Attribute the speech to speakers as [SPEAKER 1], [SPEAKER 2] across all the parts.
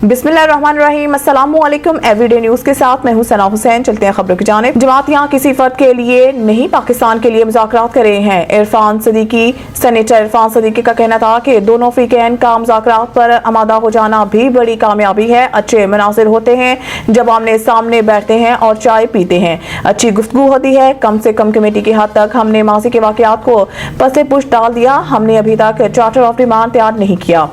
[SPEAKER 1] बिस्मिल्लाहिर्रहमानिर्रहीम, अस्सलामु अलैकुम। एवरीडे न्यूज़ के साथ मैं हूं सना हुसैन। चलते हैं खबरों की जानिब। जमात यहाँ किसी फर्द के लिए नहीं, पाकिस्तान के लिए मुज़ाकरात कर रहे हैं। सेनेटर इरफान सदीकी का कहना था कि दोनों अफ्रीकैन का मुज़ाकरात पर आमादा हो जाना भी बड़ी कामयाबी है। अच्छे मनासिर होते हैं जब आमने सामने बैठते हैं और चाय पीते हैं, अच्छी गुफ्तगू होती है। कम से कम कमेटी की हद तक हमने माजी के वाक़यात को पसे पुश डाल दिया। हमने अभी तक चार्टर ऑफ डिमांड तैयार नहीं किया।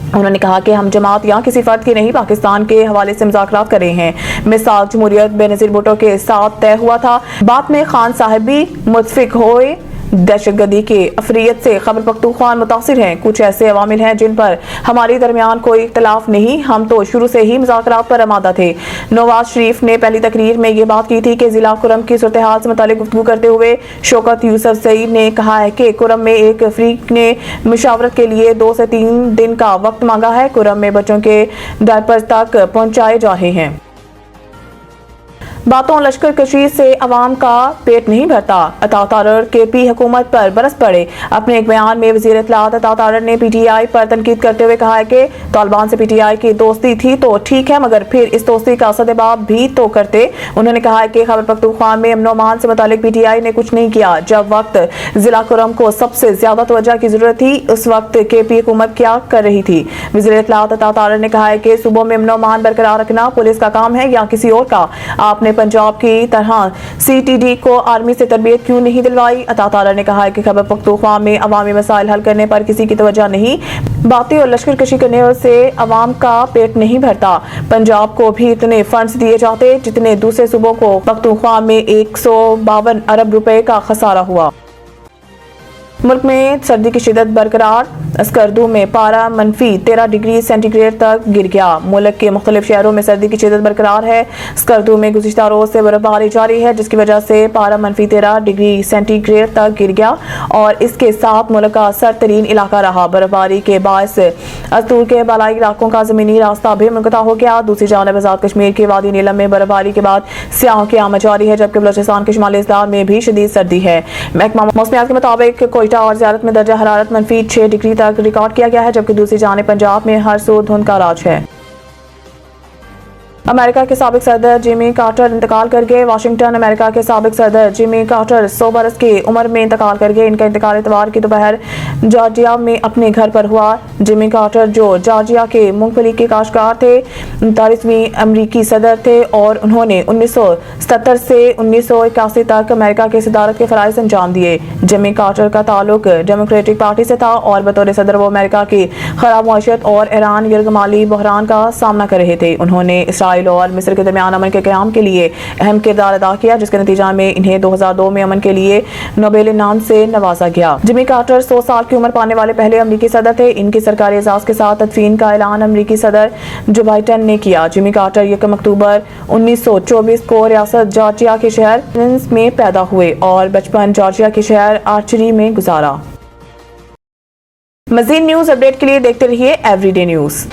[SPEAKER 1] उन्होंने कहा कि हम जमात यहाँ किसी फर्द की नहीं, पाकिस्तान के हवाले से मुज़ाकरात कर रहे हैं। मिसाल जमहूरियत बेनज़ीर भुट्टो के साथ तय हुआ था। बाद में खान साहब भी मुतफिक हुए। दहशतगर्दी के अफरियत से खैबर पख्तूनख्वा मुतासिर हैं। कुछ ऐसे अवामिल हैं जिन पर हमारे दरमियान कोई इख्तलाफ नहीं। हम तो शुरू से ही मुज़ाकरात पर आमादा थे। नवाज शरीफ ने पहली तकरीर में ये बात की थी कि जिला कुरम की सूरत हाल से मुतालिक गुफ्तगू करते हुए शौकत यूसुफ सईद ने कहा है कि कुरम में एक अफरीक ने मुशावरत के लिए 2 से 3 दिन का वक्त मांगा है। कुरम में बच्चों के डायपर्स तक पहुंचाए जा रहे हैं। बातों लश्कर कशी से अवाम का पेट नहीं भरता। अता तारर के पी हुकूमत पर बरस पड़े। अपने एक बयान में वज़ीर इत्तलात अता तारर ने PTI पर तनकीद करते हुए कहा है कि तालिबान से PTI की दोस्ती थी तो ठीक है, मगर फिर इस दोस्ती का सदबाब भी तो करते। उन्होंने कहा है कि खैबर पख्तूनख्वा में अमन अमान से मुतालिक PTI ने कुछ नहीं किया। जब वक्त जिला कुरम को सबसे ज्यादा तवज्जो की जरूरत थी, उस वक्त KP हुकूमत क्या कर रही थी। वज़ीर इत्तलात अता तारर ने कहा है कि सूबों में अमन अमान बरकरार रखना पुलिस का काम है या किसी और का। आपने पंजाब की तरह CTD को आर्मी से तरबियत क्यों नहीं दिलवाई। अता तारर ने कहा है कि खैबर पख्तूनख्वा में अवामी मसाइल हल करने पर किसी की तवज्जो नहीं। बातें और लश्कर कशी करने से अवाम का पेट नहीं भरता। पंजाब को भी इतने फंड्स दिए जाते जितने दूसरे सूबों को। पख्तूनख्वा में 152 अरब रुपए का खसारा हुआ। मुल्क में सर्दी की शिद्दत बरकरार। स्कर्दू में पारा -13 डिग्री सेंटीग्रेड तक गिर गया। मुल्क के मुख्तलिफ शहरों में सर्दी की शिद्दत बरकरार है। स्कर्दू में गुज़िश्ता रोज से बर्फबारी जारी है, जिसकी वजह से पारा -13 डिग्री सेंटीग्रेड तक गिर गया और इसके साथ मुल्क का सरतरीन इलाका रहा। बर्फबारी के बायस अस्तूर के बालाई इलाकों का जमीनी रास्ता भी मुनक़ता हो गया। दूसरी जानब आज़ाद कश्मीर के वादी नीलम में बर्फबारी के बाद सियाहों की आमद जारी है, जबकि बलोचिस्तान के शुमाली इज़दार में भी शदीद सर्दी है। महकमा मौसमियात के मुताबिक कोयटा और ज़ियारत में दर्जा हरारत -6 डिग्री तक रिकॉर्ड किया गया है, जबकि दूसरी जानिब पंजाब में हर सू धुंध का राज है। अमेरिका के साबिक सदर जिमी कार्टर इंतकाल कर गए। वाशिंगटन। अमेरिका के साबिक सदर जिमी कार्टर 100 बरस की उम्र में इंतकाल कर गए। इनका इंतकाल इतवार की दोपहर जॉर्जिया में अपने घर पर हुआ। जिमी कार्टर, जो जॉर्जिया के मूंगफली के काश्तकार थे, 39वीं अमरीकी सदर थे और उन्होंने 1977 से 1981 तक अमेरिका की सदारत के फराइज़ अंजाम दिए। जिमी कार्टर का ताल्लुक डेमोक्रेटिक पार्टी से था और बतौर सदर वो अमेरिका की खराब मईशत और ईरान यरगमाली बहरान का सामना कर रहे थे। उन्होंने इसराइल और मिस्र के दरमियान अमन के क़याम के लिए अहम किरदार अदा किया, जिसके नतीजा में इन्हें 2002 में अमन के लिए नोबेल इनाम से नवाजा गया। जिमी कार्टर 100 साल की उम्र पाने वाले पहले अमरीकी सदर थे। इनकी सरकारी एजाज के साथ तदफीन का ऐलान अमरीकी सदर जो बाइडेन ने किया। जिमी कार्टर 1 अक्टूबर 1924 को रियासत जॉर्जिया के शहर एथेंस में पैदा हुए और बचपन जॉर्जिया के शहर आर्चरी में गुजारा। मज़ीद न्यूज़ अपडेट के लिए देखते रहिए एवरीडे न्यूज़।